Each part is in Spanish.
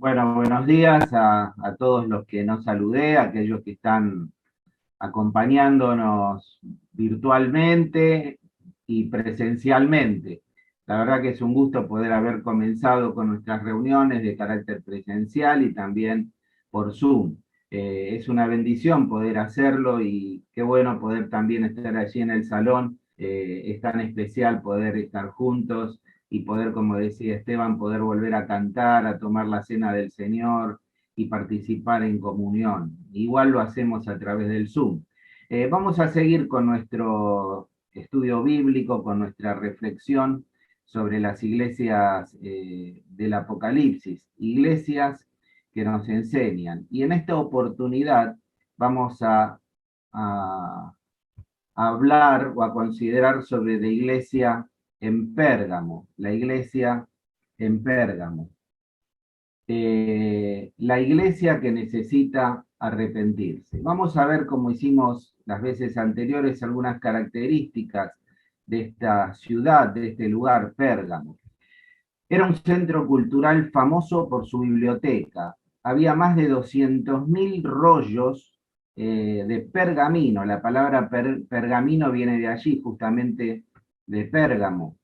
Bueno, buenos días a todos los que nos saludé, a aquellos que están acompañándonos virtualmente y presencialmente. La verdad que es un gusto poder haber comenzado con nuestras reuniones de carácter presencial y también por Zoom. Es una bendición poder hacerlo y qué bueno poder también estar allí en el salón. Es tan especial poder estar juntos y poder, como decía Esteban, poder volver a cantar, a tomar la cena del Señor y participar en comunión. Igual lo hacemos a través del Zoom. Vamos a seguir con nuestro estudio bíblico, con nuestra reflexión sobre las iglesias del Apocalipsis, iglesias que nos enseñan. Y en esta oportunidad vamos a hablar o a considerar sobre la iglesia en Pérgamo, la iglesia en Pérgamo. La iglesia que necesita arrepentirse. Vamos a ver, como hicimos las veces anteriores, algunas características de esta ciudad, de este lugar, Pérgamo. Era un centro cultural famoso por su biblioteca. Había más de 200.000 rollos de pergamino. La palabra pergamino viene de allí, justamente de Pérgamo.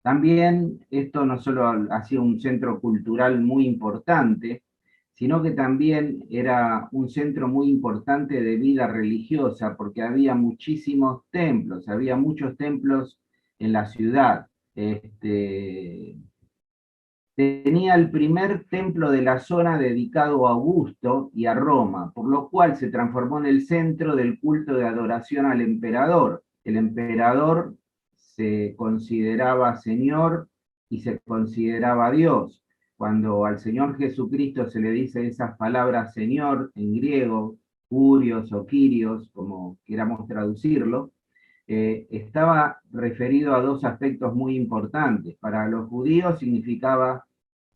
También esto no solo ha sido un centro cultural muy importante, sino que también era un centro muy importante de vida religiosa, porque había muchísimos templos, había muchos templos en la ciudad. Tenía el primer templo de la zona dedicado a Augusto y a Roma, por lo cual se transformó en el centro del culto de adoración al emperador. El emperador se consideraba Señor y se consideraba Dios. Cuando al Señor Jesucristo se le dice esas palabras Señor en griego, Curios o Kyrios, como queramos traducirlo, estaba referido a dos aspectos muy importantes. Para los judíos significaba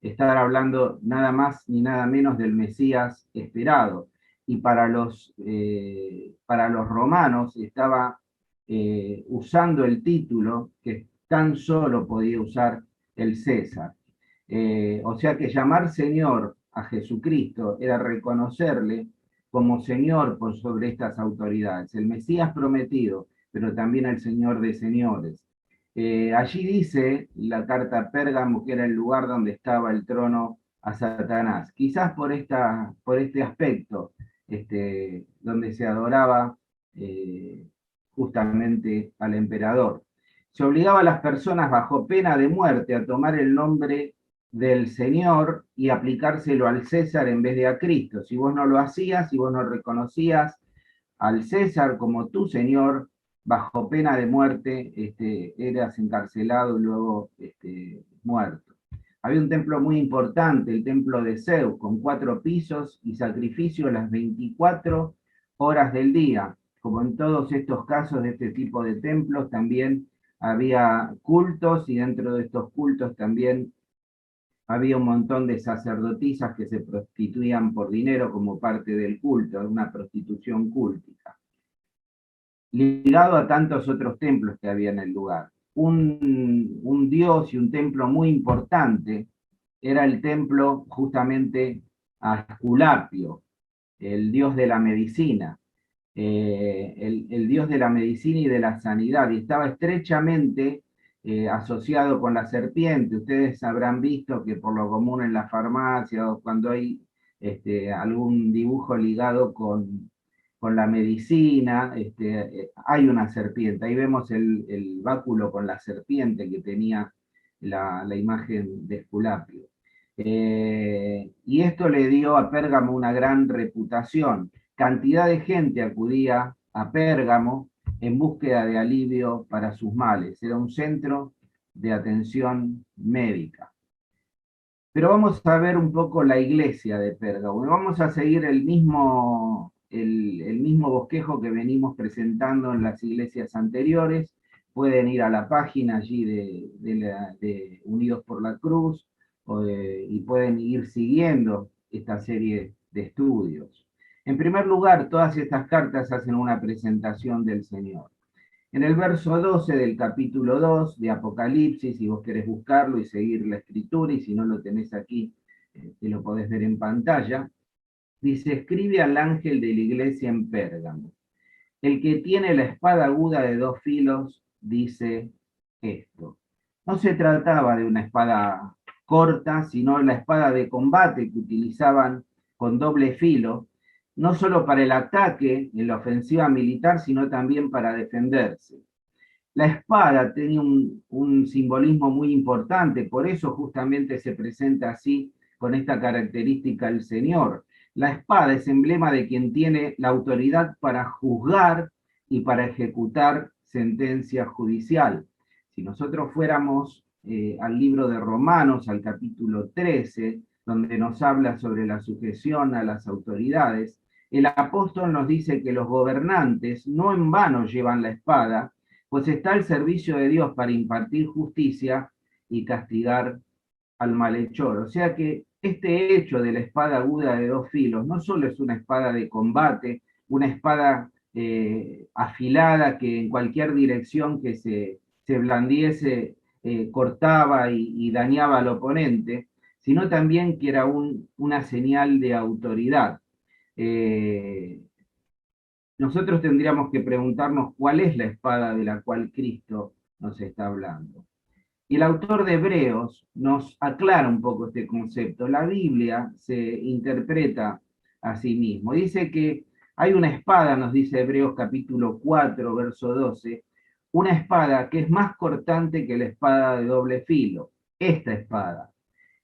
estar hablando nada más ni nada menos del Mesías esperado. Y para los romanos estaba usando el título que tan solo podía usar el César. O sea que llamar Señor a Jesucristo era reconocerle como Señor por sobre estas autoridades, el Mesías prometido, pero también el Señor de señores. Allí dice la carta a Pérgamo que era el lugar donde estaba el trono a Satanás. Quizás por este aspecto, donde se adoraba justamente al emperador. Se obligaba a las personas bajo pena de muerte a tomar el nombre del Señor y aplicárselo al César en vez de a Cristo. Si vos no lo hacías, si vos no reconocías al César como tu Señor, bajo pena de muerte, eras encarcelado y luego muerto. Había un templo muy importante, el templo de Zeus, con 4 pisos y sacrificio las 24 horas del día. Como en todos estos casos de este tipo de templos, también había cultos y dentro de estos cultos también había un montón de sacerdotisas que se prostituían por dinero como parte del culto, una prostitución cúltica, ligado a tantos otros templos que había en el lugar. Un dios y un templo muy importante era el templo justamente a Esculapio, el dios de la medicina, el dios de la medicina y de la sanidad, y estaba estrechamente asociado con la serpiente. Ustedes habrán visto que por lo común en la farmacia o cuando hay algún dibujo ligado con la medicina, hay una serpiente. Ahí vemos el báculo con la serpiente que tenía la imagen de Esculapio. Y esto le dio a Pérgamo una gran reputación. Cantidad de gente acudía a Pérgamo en búsqueda de alivio para sus males. Era un centro de atención médica. Pero vamos a ver un poco la iglesia de Pérgamo. Vamos a seguir el mismo bosquejo que venimos presentando en las iglesias anteriores. Pueden ir a la página allí de Unidos por la Cruz y pueden ir siguiendo esta serie de estudios. En primer lugar, todas estas cartas hacen una presentación del Señor. En el verso 12 del capítulo 2 de Apocalipsis, si vos querés buscarlo y seguir la escritura, y si no lo tenés aquí que lo podés ver en pantalla, dice: escribe al ángel de la iglesia en Pérgamo. El que tiene la espada aguda de 2 filos dice esto. No se trataba de una espada corta, sino la espada de combate que utilizaban con doble filo, no solo para el ataque en la ofensiva militar, sino también para defenderse. La espada tenía un simbolismo muy importante, por eso justamente se presenta así, con esta característica el Señor. La espada es emblema de quien tiene la autoridad para juzgar y para ejecutar sentencia judicial. Si nosotros fuéramos al libro de Romanos, al capítulo 13, donde nos habla sobre la sujeción a las autoridades, el apóstol nos dice que los gobernantes no en vano llevan la espada, pues está al servicio de Dios para impartir justicia y castigar al malhechor. O sea que este hecho de la espada aguda de 2 filos no solo es una espada de combate, una espada afilada que en cualquier dirección que se blandiese cortaba y dañaba al oponente, sino también que era una señal de autoridad. Nosotros tendríamos que preguntarnos cuál es la espada de la cual Cristo nos está hablando. Y el autor de Hebreos nos aclara un poco este concepto. La Biblia se interpreta a sí mismo. Dice que hay una espada, nos dice Hebreos capítulo 4, verso 12, una espada que es más cortante que la espada de doble filo, esta espada.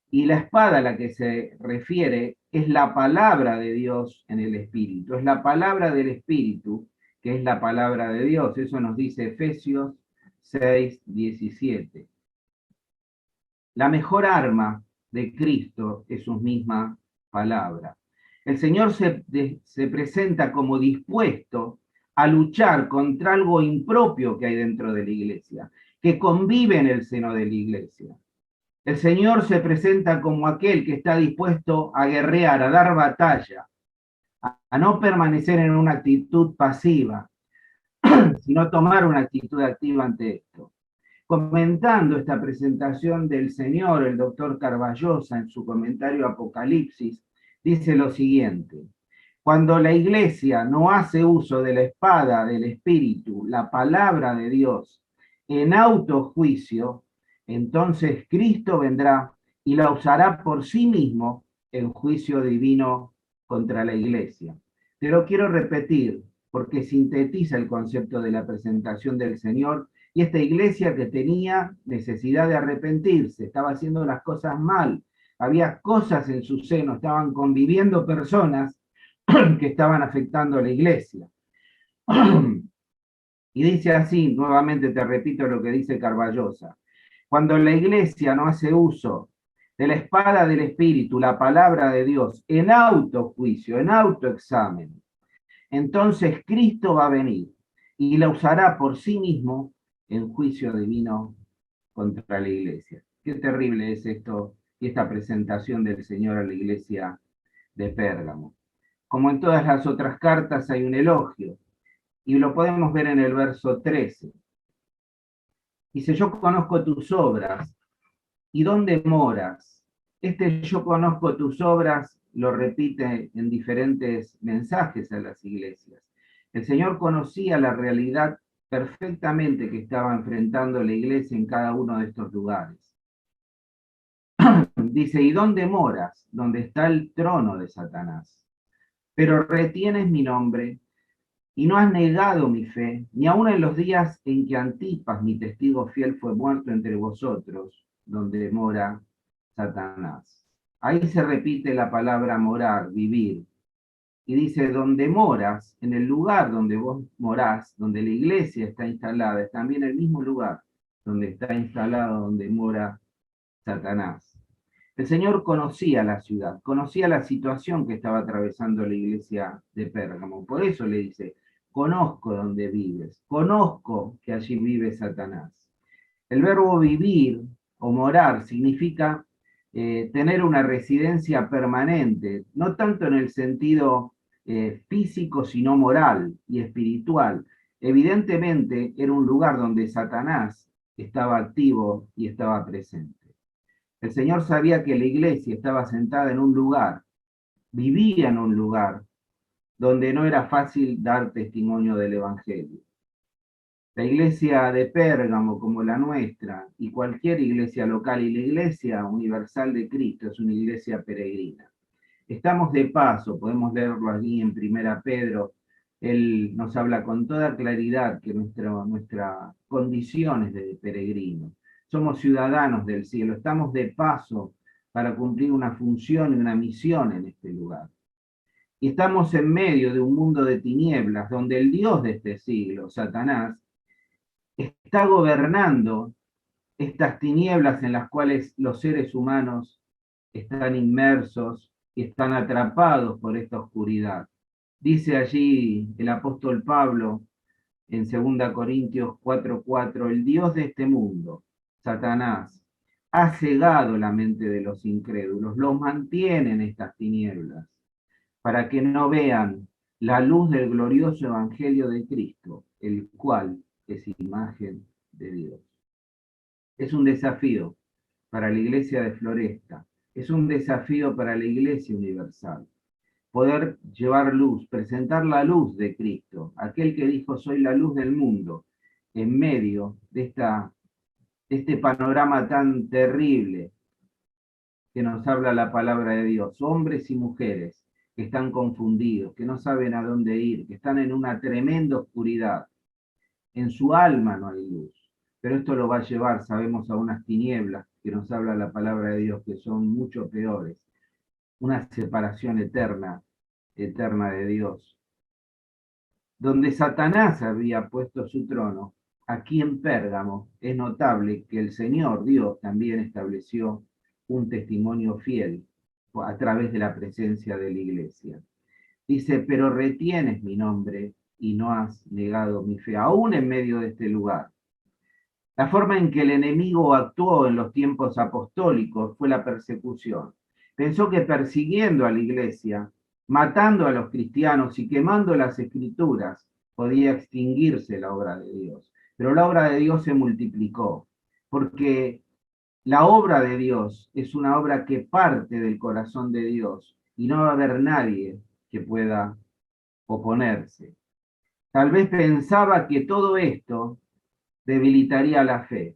Y la espada a la que se refiere es la palabra de Dios en el Espíritu. Es la palabra del Espíritu que es la palabra de Dios. Eso nos dice Efesios 6, 17. La mejor arma de Cristo es su misma palabra. El Señor se presenta como dispuesto a luchar contra algo impropio que hay dentro de la iglesia, que convive en el seno de la iglesia. El Señor se presenta como aquel que está dispuesto a guerrear, a dar batalla, a no permanecer en una actitud pasiva, sino tomar una actitud activa ante esto. Comentando esta presentación del Señor, el doctor Carballosa, en su comentario Apocalipsis, dice lo siguiente: cuando la iglesia no hace uso de la espada del Espíritu, la palabra de Dios, en autojuicio, entonces Cristo vendrá y la usará por sí mismo en juicio divino contra la iglesia. Te lo quiero repetir porque sintetiza el concepto de la presentación del Señor y esta iglesia que tenía necesidad de arrepentirse, estaba haciendo las cosas mal, había cosas en su seno, estaban conviviendo personas que estaban afectando a la iglesia. Y dice así, nuevamente te repito lo que dice Carballosa: cuando la iglesia no hace uso de la espada del Espíritu, la palabra de Dios, en autojuicio, en autoexamen, entonces Cristo va a venir y la usará por sí mismo en juicio divino contra la iglesia. Qué terrible es esto y esta presentación del Señor a la iglesia de Pérgamo. Como en todas las otras cartas hay un elogio, y lo podemos ver en el verso 13. Dice: yo conozco tus obras y dónde moras. Este yo conozco tus obras lo repite en diferentes mensajes a las iglesias. El Señor conocía la realidad perfectamente que estaba enfrentando la iglesia en cada uno de estos lugares. Dice: ¿y dónde moras? Donde está el trono de Satanás. Pero retienes mi nombre y no has negado mi fe, ni aun en los días en que Antipas, mi testigo fiel, fue muerto entre vosotros, donde mora Satanás. Ahí se repite la palabra morar, vivir. Y dice: donde moras, en el lugar donde vos morás, donde la iglesia está instalada, es también el mismo lugar donde está instalado, donde mora Satanás. El Señor conocía la ciudad, conocía la situación que estaba atravesando la iglesia de Pérgamo. Por eso le dice: conozco dónde vives, conozco que allí vive Satanás. El verbo vivir o morar significa tener una residencia permanente, no tanto en el sentido físico, sino moral y espiritual. Evidentemente era un lugar donde Satanás estaba activo y estaba presente. El Señor sabía que la iglesia estaba sentada en un lugar, vivía en un lugar donde no era fácil dar testimonio del Evangelio. La iglesia de Pérgamo, como la nuestra, y cualquier iglesia local, y la iglesia universal de Cristo, es una iglesia peregrina. Estamos de paso, podemos leerlo allí en Primera Pedro, él nos habla con toda claridad que nuestra condición es de peregrino. Somos ciudadanos del cielo, estamos de paso para cumplir una función y una misión en este lugar. Y estamos en medio de un mundo de tinieblas, donde el Dios de este siglo, Satanás, está gobernando estas tinieblas en las cuales los seres humanos están inmersos y están atrapados por esta oscuridad. Dice allí el apóstol Pablo en 2 Corintios 4:4, el Dios de este mundo, Satanás, ha cegado la mente de los incrédulos, los mantiene en estas tinieblas, para que no vean la luz del glorioso evangelio de Cristo, el cual es imagen de Dios. Es un desafío para la iglesia de Floresta, es un desafío para la iglesia universal, poder llevar luz, presentar la luz de Cristo, aquel que dijo soy la luz del mundo, en medio de este panorama tan terrible que nos habla la palabra de Dios, hombres y mujeres que están confundidos, que no saben a dónde ir, que están en una tremenda oscuridad, en su alma no hay luz. Pero esto lo va a llevar, sabemos, a unas tinieblas que nos habla la palabra de Dios, que son mucho peores, una separación eterna, eterna de Dios. Donde Satanás había puesto su trono, aquí en Pérgamo, es notable que el Señor Dios también estableció un testimonio fiel a través de la presencia de la iglesia. Dice, pero retienes mi nombre y no has negado mi fe, aún en medio de este lugar. La forma en que el enemigo actuó en los tiempos apostólicos fue la persecución. Pensó que persiguiendo a la iglesia, matando a los cristianos y quemando las escrituras, podía extinguirse la obra de Dios. Pero la obra de Dios se multiplicó, porque la obra de Dios es una obra que parte del corazón de Dios y no va a haber nadie que pueda oponerse. Tal vez pensaba que todo esto debilitaría la fe.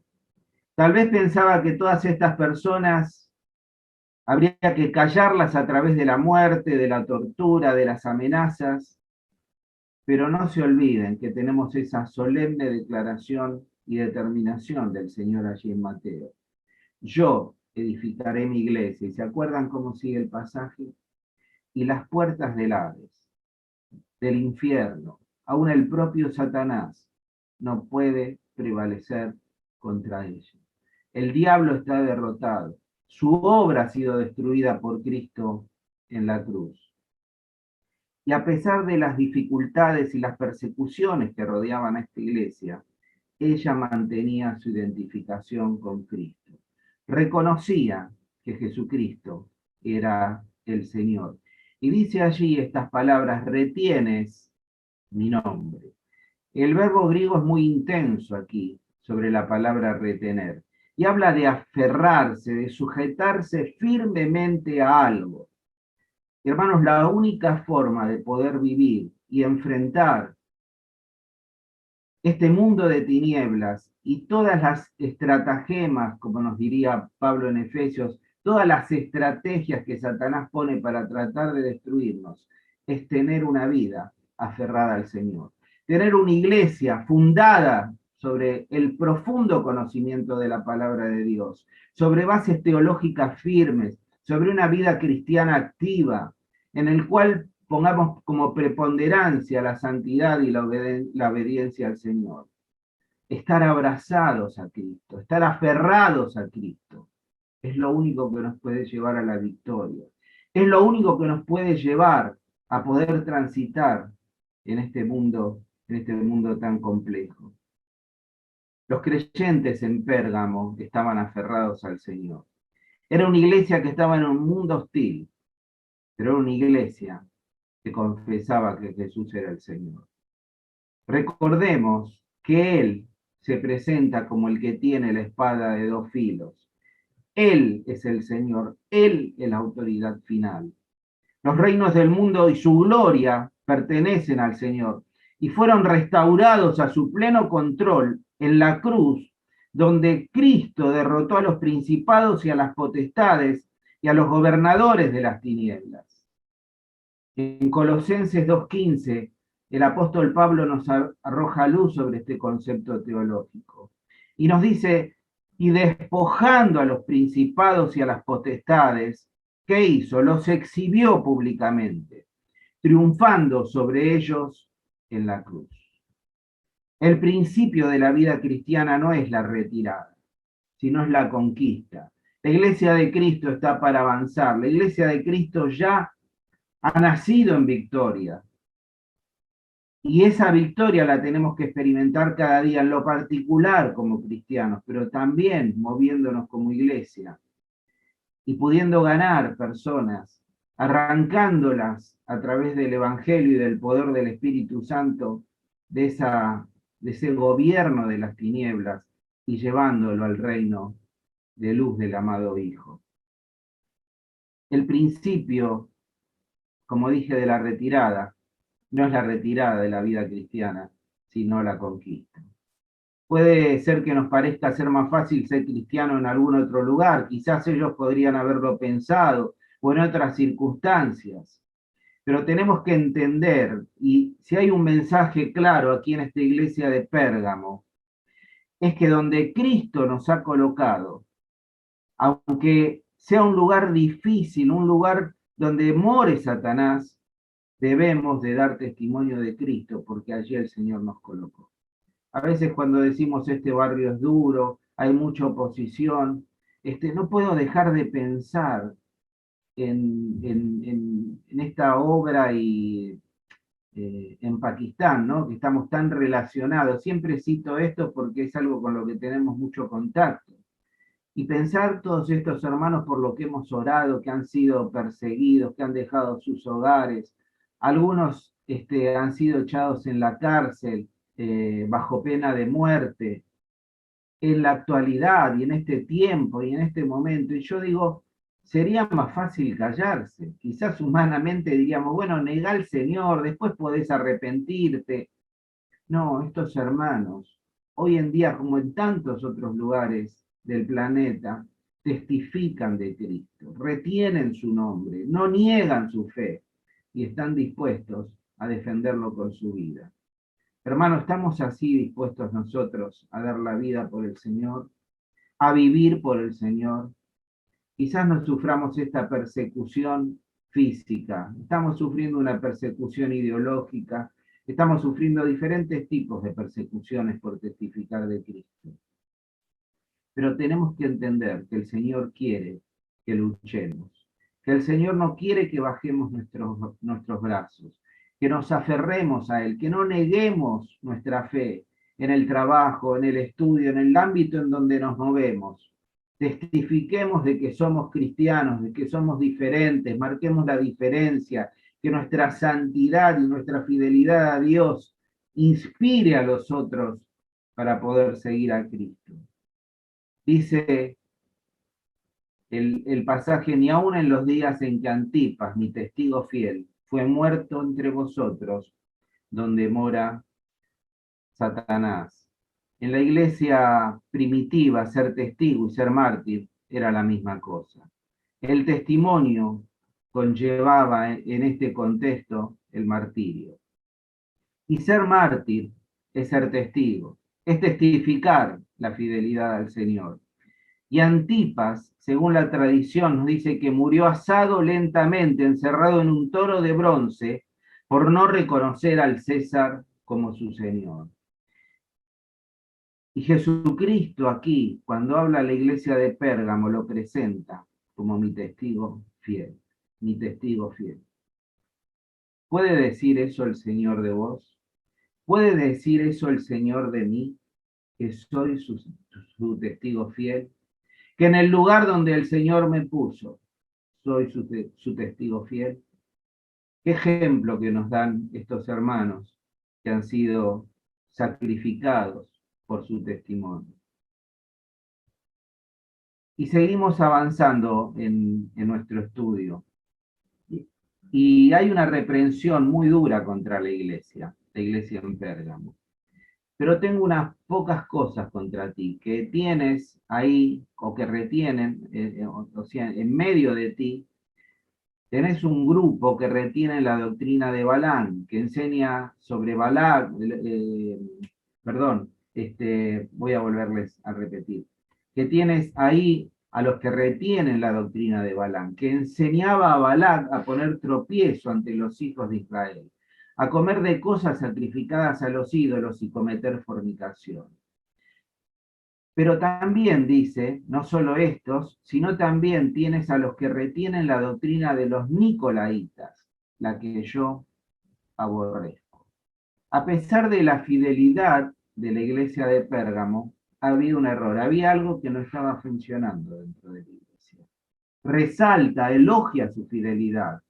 Tal vez pensaba que todas estas personas habría que callarlas a través de la muerte, de la tortura, de las amenazas, pero no se olviden que tenemos esa solemne declaración y determinación del Señor allí en Mateo. Yo edificaré mi iglesia. ¿Y se acuerdan cómo sigue el pasaje? Y las puertas del Hades, del infierno, aún el propio Satanás, no puede prevalecer contra ello. El diablo está derrotado. Su obra ha sido destruida por Cristo en la cruz. Y a pesar de las dificultades y las persecuciones que rodeaban a esta iglesia, ella mantenía su identificación con Cristo. Reconocía que Jesucristo era el Señor. Y dice allí estas palabras, retienes mi nombre. El verbo griego es muy intenso aquí sobre la palabra retener. Y habla de aferrarse, de sujetarse firmemente a algo. Hermanos, la única forma de poder vivir y enfrentar este mundo de tinieblas y todas las estratagemas, como nos diría Pablo en Efesios, todas las estrategias que Satanás pone para tratar de destruirnos, es tener una vida aferrada al Señor. Tener una iglesia fundada sobre el profundo conocimiento de la palabra de Dios, sobre bases teológicas firmes, sobre una vida cristiana activa, en el cual pongamos como preponderancia la santidad y la obediencia al Señor. Estar abrazados a Cristo, estar aferrados a Cristo, es lo único que nos puede llevar a la victoria. Es lo único que nos puede llevar a poder transitar en este mundo tan complejo. Los creyentes en Pérgamo estaban aferrados al Señor. Era una iglesia que estaba en un mundo hostil, pero era una iglesia que confesaba que Jesús era el Señor. Recordemos que Él se presenta como el que tiene la espada de dos filos. Él es el Señor, Él es la autoridad final. Los reinos del mundo y su gloria pertenecen al Señor y fueron restaurados a su pleno control en la cruz, donde Cristo derrotó a los principados y a las potestades y a los gobernadores de las tinieblas. En Colosenses 2:15, el apóstol Pablo nos arroja luz sobre este concepto teológico y nos dice, y despojando a los principados y a las potestades, ¿qué hizo? Los exhibió públicamente, triunfando sobre ellos en la cruz. El principio de la vida cristiana no es la retirada, sino es la conquista. La iglesia de Cristo está para avanzar. La iglesia de Cristo ya ha nacido en victoria. Y esa victoria la tenemos que experimentar cada día en lo particular como cristianos, pero también moviéndonos como iglesia y pudiendo ganar personas, arrancándolas a través del Evangelio y del poder del Espíritu Santo de, de ese gobierno de las tinieblas y llevándolo al reino de luz del amado Hijo. El principio, como dije, de la retirada, no es la retirada de la vida cristiana, sino la conquista. Puede ser que nos parezca ser más fácil ser cristiano en algún otro lugar, quizás ellos podrían haberlo pensado, o en otras circunstancias, pero tenemos que entender, y si hay un mensaje claro aquí en esta iglesia de Pérgamo, es que donde Cristo nos ha colocado, aunque sea un lugar difícil, un lugar donde more Satanás, debemos de dar testimonio de Cristo, porque allí el Señor nos colocó. A veces cuando decimos este barrio es duro, hay mucha oposición, no puedo dejar de pensar en esta obra y en Pakistán, ¿no? Que estamos tan relacionados. Siempre cito esto porque es algo con lo que tenemos mucho contacto. Y pensar todos estos hermanos por lo que hemos orado, que han sido perseguidos, que han dejado sus hogares, algunos han sido echados en la cárcel bajo pena de muerte, en la actualidad y en este tiempo y en este momento. Y yo digo, sería más fácil callarse. Quizás humanamente diríamos, bueno, negá al Señor, después podés arrepentirte. No, estos hermanos, hoy en día, como en tantos otros lugares del planeta, testifican de Cristo, retienen su nombre, no niegan su fe y están dispuestos a defenderlo con su vida. Hermano, ¿estamos así dispuestos nosotros a dar la vida por el Señor, a vivir por el Señor? Quizás no suframos esta persecución física, estamos sufriendo una persecución ideológica, estamos sufriendo diferentes tipos de persecuciones por testificar de Cristo. Pero tenemos que entender que el Señor quiere que luchemos, que el Señor no quiere que bajemos nuestros brazos, que nos aferremos a Él, que no neguemos nuestra fe en el trabajo, en el estudio, en el ámbito en donde nos movemos. Testifiquemos de que somos cristianos, de que somos diferentes, marquemos la diferencia, que nuestra santidad y nuestra fidelidad a Dios inspire a los otros para poder seguir a Cristo. Dice el pasaje, ni aun en los días en que Antipas, mi testigo fiel, fue muerto entre vosotros, donde mora Satanás. En la iglesia primitiva, ser testigo y ser mártir era la misma cosa. El testimonio conllevaba en este contexto el martirio. Y ser mártir es ser testigo, es testificar la fidelidad al Señor. Y Antipas, según la tradición, nos dice que murió asado lentamente, encerrado en un toro de bronce, por no reconocer al César como su Señor. Y Jesucristo aquí, cuando habla a la iglesia de Pérgamo, lo presenta como mi testigo fiel, mi testigo fiel. ¿Puede decir eso el Señor de vos? ¿Puede decir eso el Señor de mí, que soy su testigo fiel? Que en el lugar donde el Señor me puso, soy su testigo fiel. Qué ejemplo que nos dan estos hermanos que han sido sacrificados por su testimonio. Y seguimos avanzando en nuestro estudio. Y hay una reprensión muy dura contra la iglesia en Pérgamo. Pero tengo unas pocas cosas contra ti, que tienes ahí, o que retienen, o sea, en medio de ti, tenés un grupo que retiene la doctrina de Balaam, que enseña sobre Balaam, perdón, voy a volverles a repetir, que tienes ahí a los que retienen la doctrina de Balaam, que enseñaba a Balaam a poner tropiezo ante los hijos de Israel, a comer de cosas sacrificadas a los ídolos y cometer fornicación. Pero también dice, no solo estos, sino también tienes a los que retienen la doctrina de los nicolaitas, la que yo aborrezco. A pesar de la fidelidad de la iglesia de Pérgamo, había un error, había algo que no estaba funcionando dentro de la iglesia. Resalta, elogia su fidelidad,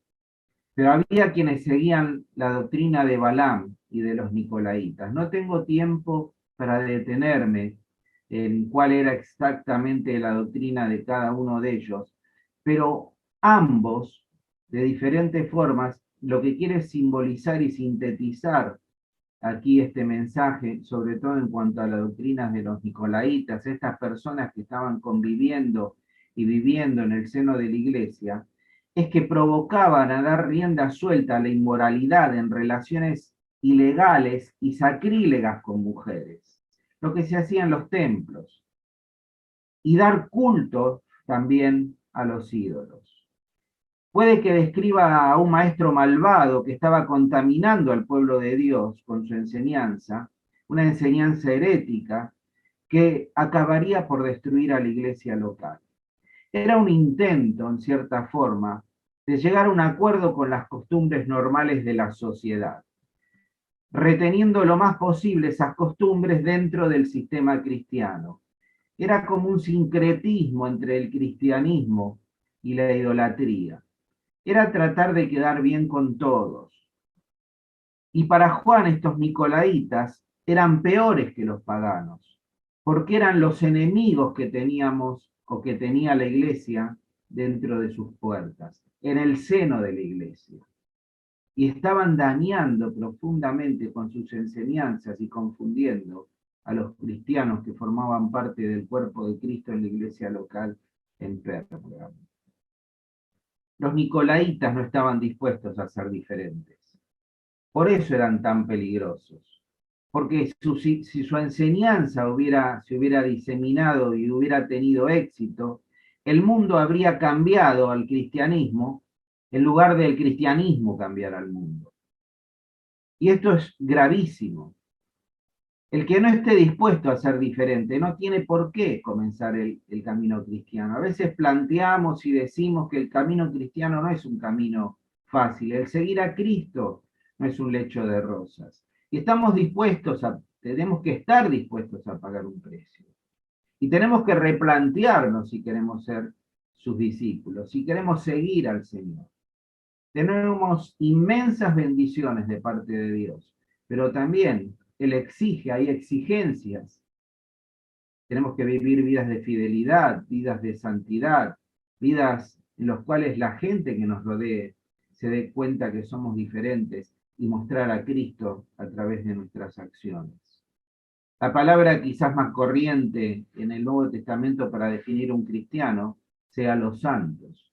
pero había quienes seguían la doctrina de Balaam y de los nicolaitas. No tengo tiempo para detenerme en cuál era exactamente la doctrina de cada uno de ellos, pero ambos, de diferentes formas, lo que quiere simbolizar y sintetizar aquí este mensaje, sobre todo en cuanto a las doctrinas de los nicolaitas, estas personas que estaban conviviendo y viviendo en el seno de la iglesia, es que provocaban a dar rienda suelta a la inmoralidad en relaciones ilegales y sacrílegas con mujeres, lo que se hacía en los templos, y dar culto también a los ídolos. Puede que describa a un maestro malvado que estaba contaminando al pueblo de Dios con su enseñanza, una enseñanza herética que acabaría por destruir a la iglesia local. Era un intento, en cierta forma, de llegar a un acuerdo con las costumbres normales de la sociedad, reteniendo lo más posible esas costumbres dentro del sistema cristiano. Era como un sincretismo entre el cristianismo y la idolatría. Era tratar de quedar bien con todos. Y para Juan estos nicolaitas eran peores que los paganos, porque eran los enemigos que teníamos o que tenía la iglesia dentro de sus puertas, en el seno de la iglesia. Y estaban dañando profundamente con sus enseñanzas y confundiendo a los cristianos que formaban parte del cuerpo de Cristo en la iglesia local en Pérgamo. Los nicolaitas no estaban dispuestos a ser diferentes. Por eso eran tan peligrosos. Porque si su enseñanza se hubiera diseminado y hubiera tenido éxito, el mundo habría cambiado al cristianismo en lugar del cristianismo cambiar al mundo. Y esto es gravísimo. El que no esté dispuesto a ser diferente no tiene por qué comenzar el camino cristiano. A veces planteamos y decimos que el camino cristiano no es un camino fácil. El seguir a Cristo no es un lecho de rosas. Y tenemos que estar dispuestos a pagar un precio. Y tenemos que replantearnos si queremos ser sus discípulos, si queremos seguir al Señor. Tenemos inmensas bendiciones de parte de Dios, pero también Él exige, hay exigencias. Tenemos que vivir vidas de fidelidad, vidas de santidad, vidas en las cuales la gente que nos rodee se dé cuenta que somos diferentes y mostrar a Cristo a través de nuestras acciones. La palabra quizás más corriente en el Nuevo Testamento para definir un cristiano sea los santos,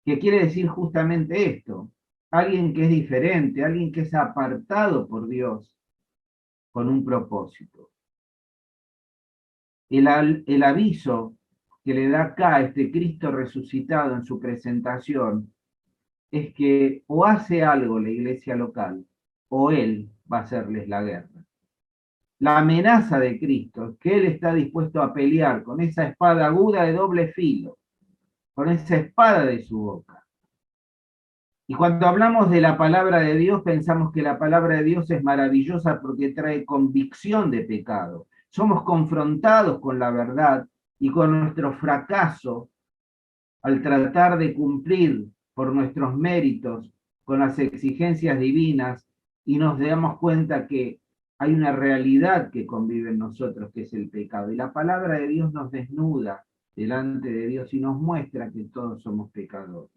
que quiere decir justamente esto, alguien que es diferente, alguien que es apartado por Dios con un propósito. El aviso que le da acá este Cristo resucitado en su presentación es que o hace algo la iglesia local o él va a hacerles la guerra. La amenaza de Cristo es que él está dispuesto a pelear con esa espada aguda de doble filo, con esa espada de su boca. Y cuando hablamos de la palabra de Dios, pensamos que la palabra de Dios es maravillosa porque trae convicción de pecado. Somos confrontados con la verdad y con nuestro fracaso al tratar de cumplir por nuestros méritos con las exigencias divinas y nos damos cuenta que hay una realidad que convive en nosotros, que es el pecado. Y la palabra de Dios nos desnuda delante de Dios y nos muestra que todos somos pecadores.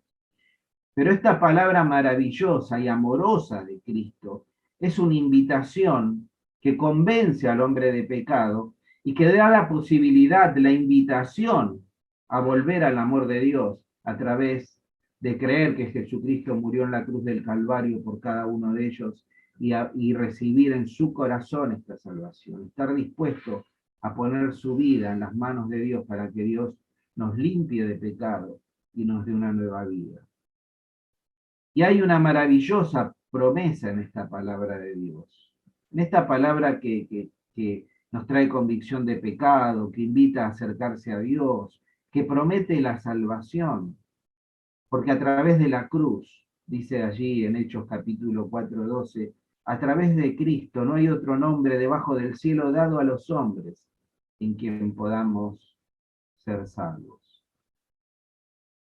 Pero esta palabra maravillosa y amorosa de Cristo es una invitación que convence al hombre de pecado y que da la posibilidad, la invitación a volver al amor de Dios a través de creer que Jesucristo murió en la cruz del Calvario por cada uno de ellos y recibir en su corazón esta salvación. Estar dispuesto a poner su vida en las manos de Dios para que Dios nos limpie de pecado y nos dé una nueva vida. Y hay una maravillosa promesa en esta palabra de Dios. En esta palabra que nos trae convicción de pecado, que invita a acercarse a Dios, que promete la salvación. Porque a través de la cruz, dice allí en Hechos capítulo 4:12, a través de Cristo no hay otro nombre debajo del cielo dado a los hombres en quien podamos ser salvos.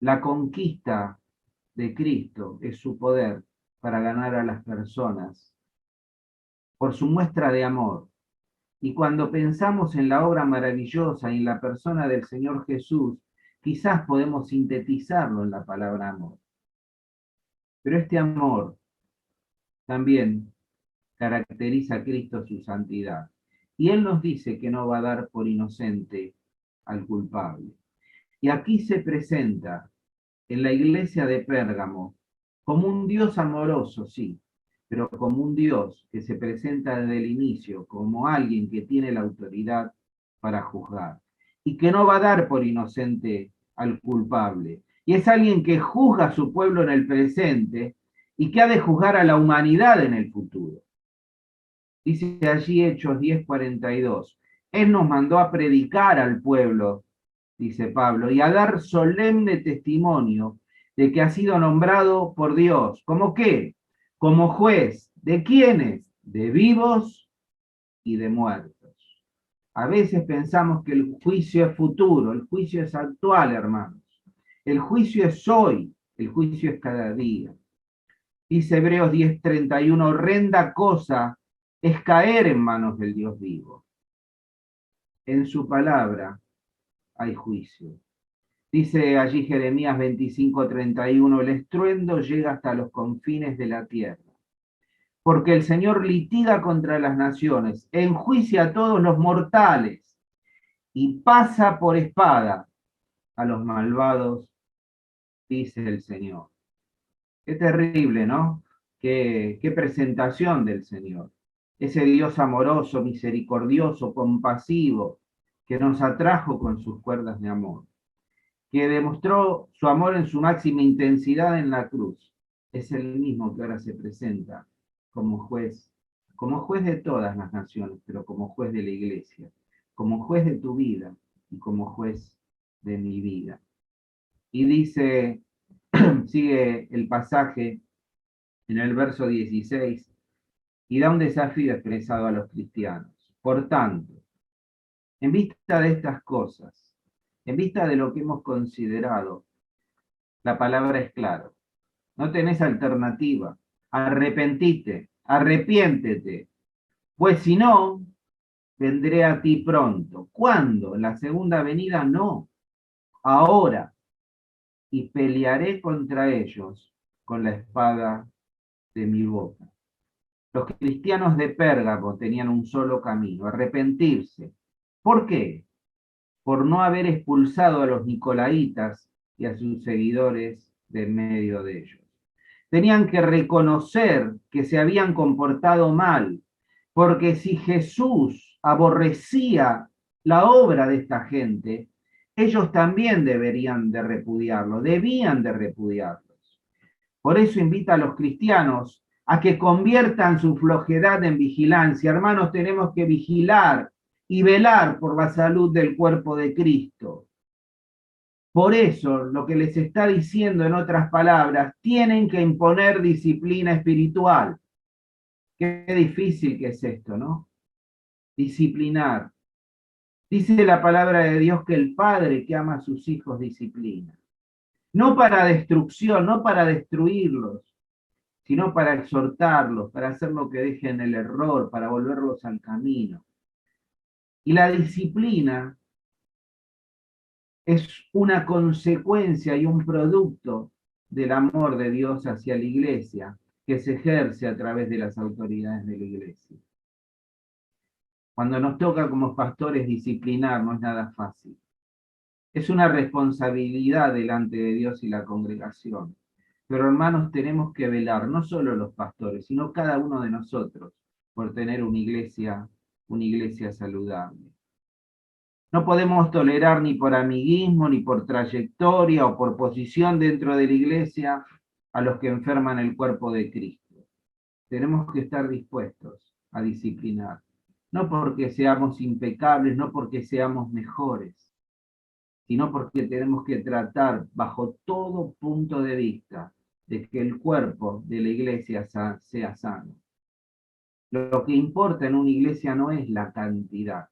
La conquista de Cristo es su poder para ganar a las personas por su muestra de amor. Y cuando pensamos en la obra maravillosa y en la persona del Señor Jesús, quizás podemos sintetizarlo en la palabra amor. Pero este amor también caracteriza a Cristo su santidad. Y Él nos dice que no va a dar por inocente al culpable. Y aquí se presenta en la iglesia de Pérgamo como un Dios amoroso, sí, pero como un Dios que se presenta desde el inicio como alguien que tiene la autoridad para juzgar y que no va a dar por inocente al culpable. Y es alguien que juzga a su pueblo en el presente y que ha de juzgar a la humanidad en el futuro. Dice allí Hechos 10:42. Él nos mandó a predicar al pueblo, dice Pablo, y a dar solemne testimonio de que ha sido nombrado por Dios. ¿Cómo qué? Como juez. ¿De quiénes? De vivos y de muertos. A veces pensamos que el juicio es futuro, el juicio es actual, hermanos. El juicio es hoy, el juicio es cada día. Dice Hebreos 10:31, horrenda cosa es caer en manos del Dios vivo. En su palabra hay juicio. Dice allí Jeremías 25:31, el estruendo llega hasta los confines de la tierra. Porque el Señor litiga contra las naciones, enjuicia a todos los mortales y pasa por espada a los malvados, dice el Señor. Qué terrible, ¿no? Qué presentación del Señor. Ese Dios amoroso, misericordioso, compasivo, que nos atrajo con sus cuerdas de amor, que demostró su amor en su máxima intensidad en la cruz. Es el mismo que ahora se presenta como juez de todas las naciones, pero como juez de la iglesia, como juez de tu vida y como juez de mi vida. Y dice, sigue el pasaje en el verso 16, y da un desafío expresado a los cristianos. Por tanto, en vista de estas cosas, en vista de lo que hemos considerado, la palabra es clara. No tenés alternativa. Arrepentite, arrepiéntete, pues si no, vendré a ti pronto. ¿Cuándo? En la segunda venida no. Ahora. Y pelearé contra ellos con la espada de mi boca. Los cristianos de Pérgamo tenían un solo camino, arrepentirse. ¿Por qué? Por no haber expulsado a los nicolaitas y a sus seguidores de en medio de ellos. Tenían que reconocer que se habían comportado mal, porque si Jesús aborrecía la obra de esta gente, ellos también deberían de repudiarlo, debían de repudiarlos. Por eso invita a los cristianos a que conviertan su flojedad en vigilancia. Hermanos, tenemos que vigilar y velar por la salud del cuerpo de Cristo. Por eso, lo que les está diciendo en otras palabras, tienen que imponer disciplina espiritual. Qué difícil que es esto, ¿no? Disciplinar. Dice la palabra de Dios que el Padre que ama a sus hijos disciplina. No para destrucción, no para destruirlos, sino para exhortarlos, para hacer lo que dejen el error, para volverlos al camino. Y la disciplina es una consecuencia y un producto del amor de Dios hacia la iglesia, que se ejerce a través de las autoridades de la iglesia. Cuando nos toca como pastores disciplinar, no es nada fácil. Es una responsabilidad delante de Dios y la congregación. Pero hermanos, tenemos que velar, no solo los pastores, sino cada uno de nosotros, por tener una iglesia saludable. No podemos tolerar ni por amiguismo, ni por trayectoria o por posición dentro de la iglesia a los que enferman el cuerpo de Cristo. Tenemos que estar dispuestos a disciplinar, no porque seamos impecables, no porque seamos mejores, sino porque tenemos que tratar bajo todo punto de vista de que el cuerpo de la iglesia sea sano. Lo que importa en una iglesia no es la cantidad,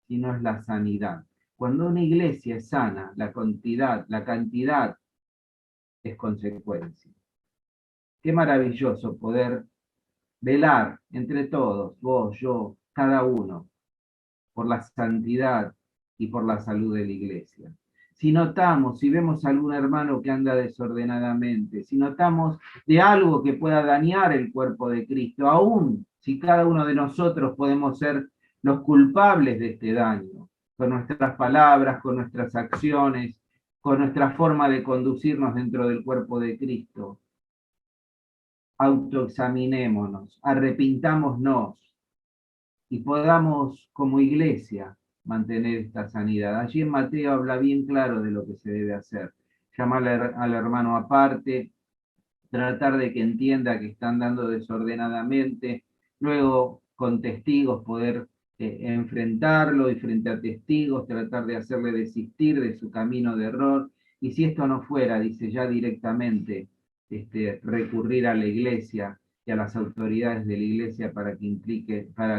sino es la sanidad. Cuando una iglesia es sana, la cantidad es consecuencia. Qué maravilloso poder velar entre todos, vos, yo, cada uno, por la santidad y por la salud de la iglesia. Si notamos, si vemos a algún hermano que anda desordenadamente, si notamos de algo que pueda dañar el cuerpo de Cristo, aún si cada uno de nosotros podemos ser los culpables de este daño, con nuestras palabras, con nuestras acciones, con nuestra forma de conducirnos dentro del cuerpo de Cristo, autoexaminémonos, arrepintámonos y podamos como iglesia mantener esta sanidad. Allí en Mateo habla bien claro de lo que se debe hacer. Llamar al hermano aparte, tratar de que entienda que están dando desordenadamente, luego con testigos poder enfrentarlo y frente a testigos tratar de hacerle desistir de su camino de error. Y si esto no fuera, dice ya directamente, recurrir a la iglesia y a las autoridades de la iglesia para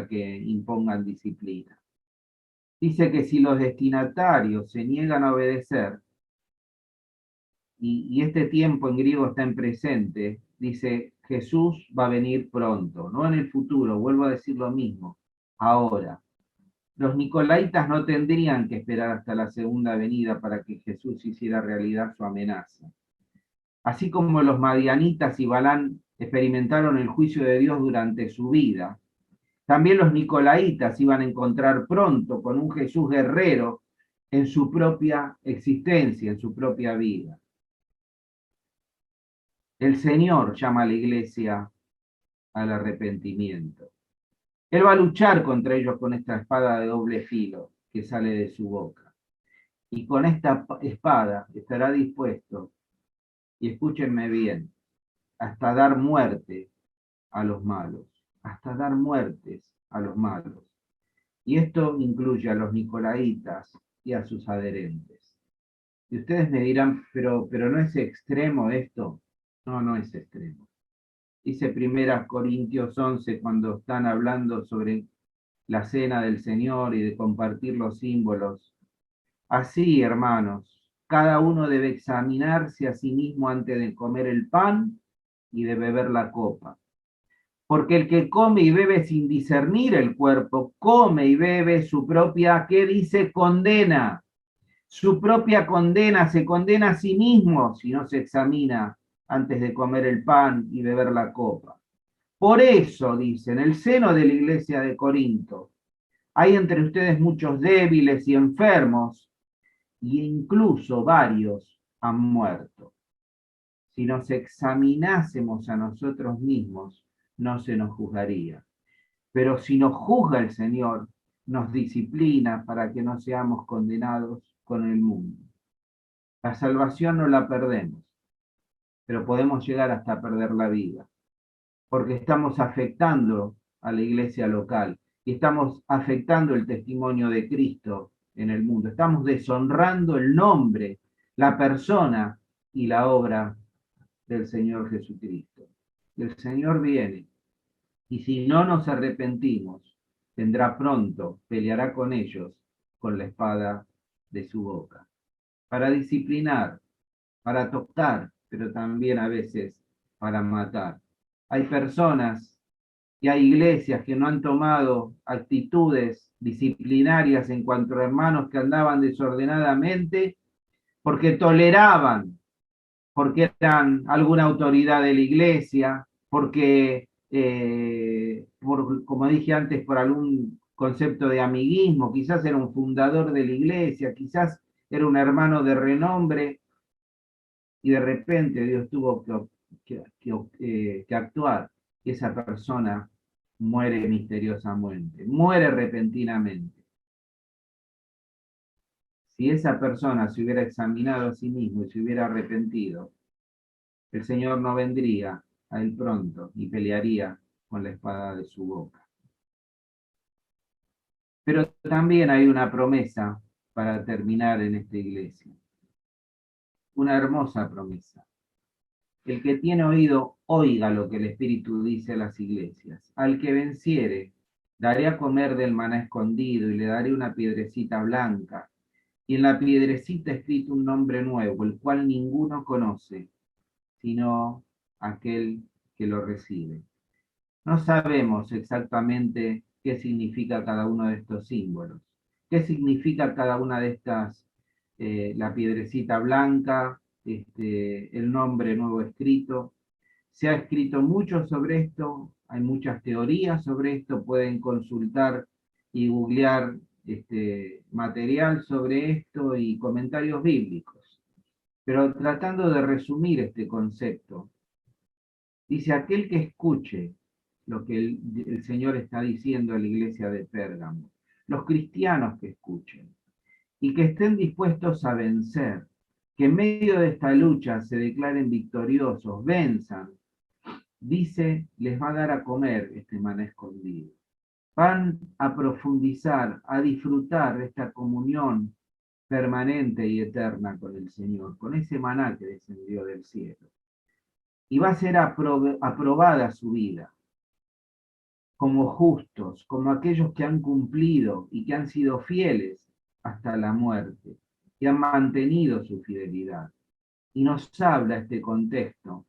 que impongan disciplina. Dice que si los destinatarios se niegan a obedecer, y este tiempo en griego está en presente, dice Jesús va a venir pronto, no en el futuro, vuelvo a decir lo mismo, ahora. Los nicolaitas no tendrían que esperar hasta la segunda venida para que Jesús hiciera realidad su amenaza. Así como los madianitas y Balán experimentaron el juicio de Dios durante su vida, también los nicolaitas iban a encontrar pronto con un Jesús guerrero en su propia existencia, en su propia vida. El Señor llama a la iglesia al arrepentimiento. Él va a luchar contra ellos con esta espada de doble filo que sale de su boca. Y con esta espada estará dispuesto, y escúchenme bien, hasta dar muerte a los malos, hasta dar muertes a los malos. Y esto incluye a los nicolaitas y a sus adherentes. Y ustedes me dirán, pero ¿no es extremo esto? No, no es extremo. Dice 1 Corintios 11 cuando están hablando sobre la cena del Señor y de compartir los símbolos. Así, hermanos, cada uno debe examinarse a sí mismo antes de comer el pan y de beber la copa. Porque el que come y bebe sin discernir el cuerpo, come y bebe su propia, ¿qué dice? Condena. Su propia condena, se condena a sí mismo si no se examina antes de comer el pan y beber la copa. Por eso, dice, en el seno de la iglesia de Corinto, hay entre ustedes muchos débiles y enfermos, e incluso varios han muerto. Si nos examinásemos a nosotros mismos, no se nos juzgaría. Pero si nos juzga el Señor, nos disciplina para que no seamos condenados con el mundo. La salvación no la perdemos, pero podemos llegar hasta perder la vida, porque estamos afectando a la iglesia local y estamos afectando el testimonio de Cristo en el mundo. Estamos deshonrando el nombre, la persona y la obra del Señor Jesucristo. El Señor viene y si no nos arrepentimos, vendrá pronto, peleará con ellos con la espada de su boca, para disciplinar, para tocar, pero también a veces para matar. hay personas y hay iglesias que no han tomado actitudes disciplinarias en cuanto a hermanos que andaban desordenadamente porque toleraban, porque eran alguna autoridad de la iglesia, porque, como dije antes, por algún concepto de amiguismo, quizás era un fundador de la iglesia, quizás era un hermano de renombre, y de repente Dios tuvo que actuar, y esa persona muere misteriosamente, muere repentinamente. Si esa persona se hubiera examinado a sí mismo y se hubiera arrepentido, el Señor no vendría a él pronto y pelearía con la espada de su boca. Pero también hay una promesa para terminar en esta iglesia, una hermosa promesa. El que tiene oído, oiga lo que el Espíritu dice a las iglesias. Al que venciere, daré a comer del maná escondido y le daré una piedrecita blanca. Y en la piedrecita escrito un nombre nuevo, el cual ninguno conoce, sino aquel que lo recibe. No sabemos exactamente qué significa cada uno de estos símbolos. ¿Qué significa cada una de estas, la piedrecita blanca, el nombre nuevo escrito? Se ha escrito mucho sobre esto, hay muchas teorías sobre esto, pueden consultar y googlear material sobre esto y comentarios bíblicos. Pero tratando de resumir este concepto, dice aquel que escuche lo que el Señor está diciendo a la iglesia de Pérgamo, los cristianos que escuchen y que estén dispuestos a vencer, que en medio de esta lucha se declaren victoriosos, venzan, dice, les va a dar a comer este maná escondido. Van a profundizar, a disfrutar de esta comunión permanente y eterna con el Señor, con ese maná que descendió del cielo. Y va a ser aprobada su vida como justos, como aquellos que han cumplido y que han sido fieles hasta la muerte, que han mantenido su fidelidad. Y nos habla este contexto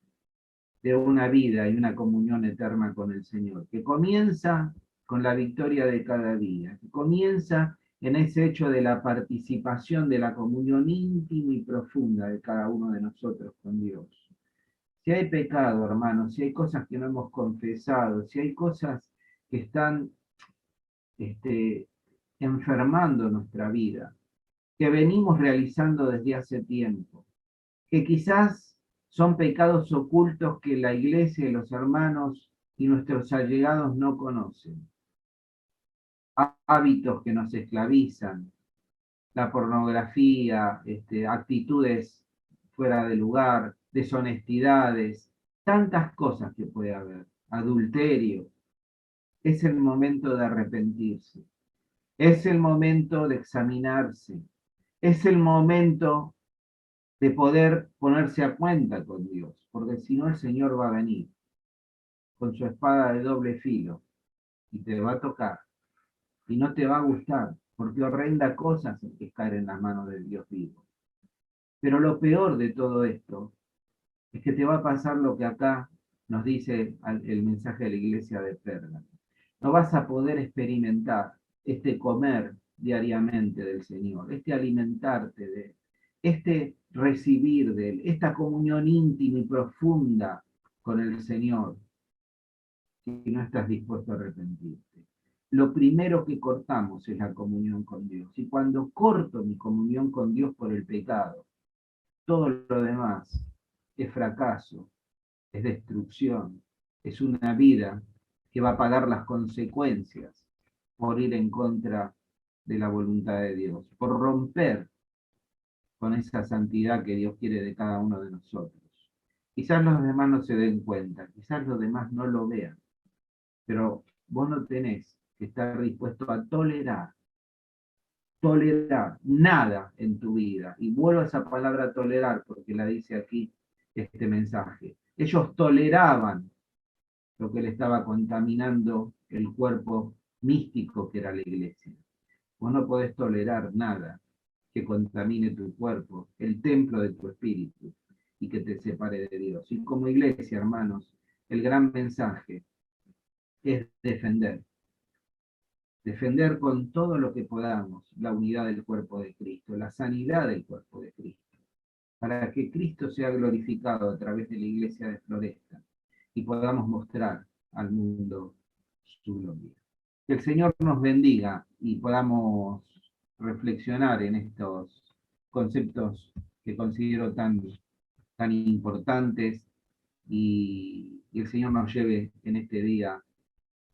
de una vida y una comunión eterna con el Señor, que comienza con la victoria de cada día, que comienza en ese hecho de la participación de la comunión íntima y profunda de cada uno de nosotros con Dios. Si hay pecado, hermanos, si hay cosas que no hemos confesado, si hay cosas que están enfermando nuestra vida, que venimos realizando desde hace tiempo, que quizás son pecados ocultos que la iglesia y los hermanos y nuestros allegados no conocen, hábitos que nos esclavizan, la pornografía, actitudes fuera de lugar, deshonestidades, tantas cosas que puede haber, adulterio. Es el momento de arrepentirse, es el momento de examinarse, es el momento de poder ponerse a cuenta con Dios, porque si no el Señor va a venir con su espada de doble filo y te va a tocar y no te va a gustar, porque horrenda cosa es caer en las manos del Dios vivo. Pero lo peor de todo esto es que te va a pasar lo que acá nos dice el mensaje de la iglesia de Pérgamo. No vas a poder experimentar este comer diariamente del Señor, este alimentarte de Él, este recibir de Él, esta comunión íntima y profunda con el Señor, si no estás dispuesto a arrepentirte. Lo primero que cortamos es la comunión con Dios. Y cuando corto mi comunión con Dios por el pecado, todo lo demás es fracaso, es destrucción, es una vida que va a pagar las consecuencias por ir en contra de la voluntad de Dios, por romper con esa santidad que Dios quiere de cada uno de nosotros. Quizás los demás no se den cuenta, quizás los demás no lo vean, pero vos no tenés que estar dispuesto a tolerar nada en tu vida. Y vuelvo a esa palabra tolerar porque la dice aquí este mensaje. Ellos toleraban lo que le estaba contaminando el cuerpo místico que era la iglesia. Vos no podés tolerar nada que contamine tu cuerpo, el templo de tu espíritu, y que te separe de Dios. Y como iglesia, hermanos, el gran mensaje es defender. Defender con todo lo que podamos la unidad del cuerpo de Cristo, la sanidad del cuerpo de Cristo, para que Cristo sea glorificado a través de la iglesia de Floresta y podamos mostrar al mundo su gloria. Que el Señor nos bendiga y podamos reflexionar en estos conceptos que considero tan importantes y el Señor nos lleve en este día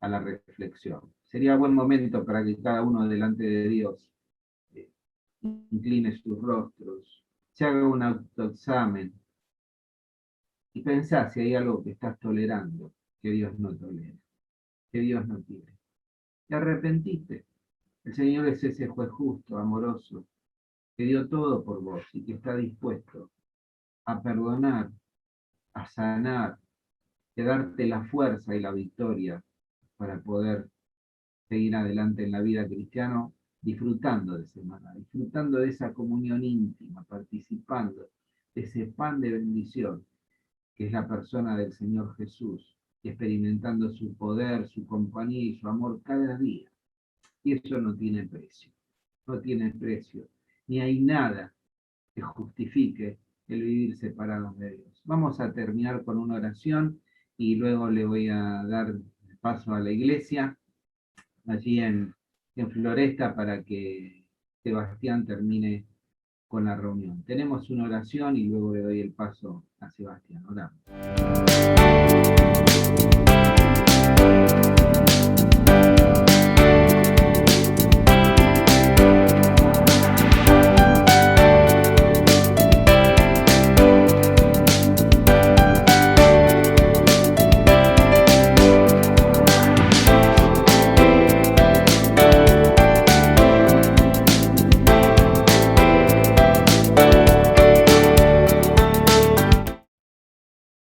a la reflexión. Sería buen momento para que cada uno delante de Dios incline sus rostros, se haga un autoexamen y pensá si hay algo que estás tolerando que Dios no tolera, que Dios no quiere. Te arrepentiste. El Señor es ese juez justo, amoroso, que dio todo por vos y que está dispuesto a perdonar, a sanar, a darte la fuerza y la victoria para poder seguir adelante en la vida cristiana, disfrutando de semana, disfrutando de esa comunión íntima, participando de ese pan de bendición que es la persona del Señor Jesús, experimentando su poder, su compañía y su amor cada día. Y eso no tiene precio, no tiene precio, ni hay nada que justifique el vivir separados de Dios. Vamos a terminar con una oración y luego le voy a dar paso a la iglesia, allí en Floresta, para que Sebastián termine con la reunión. Tenemos una oración y luego le doy el paso a Sebastián. Oramos.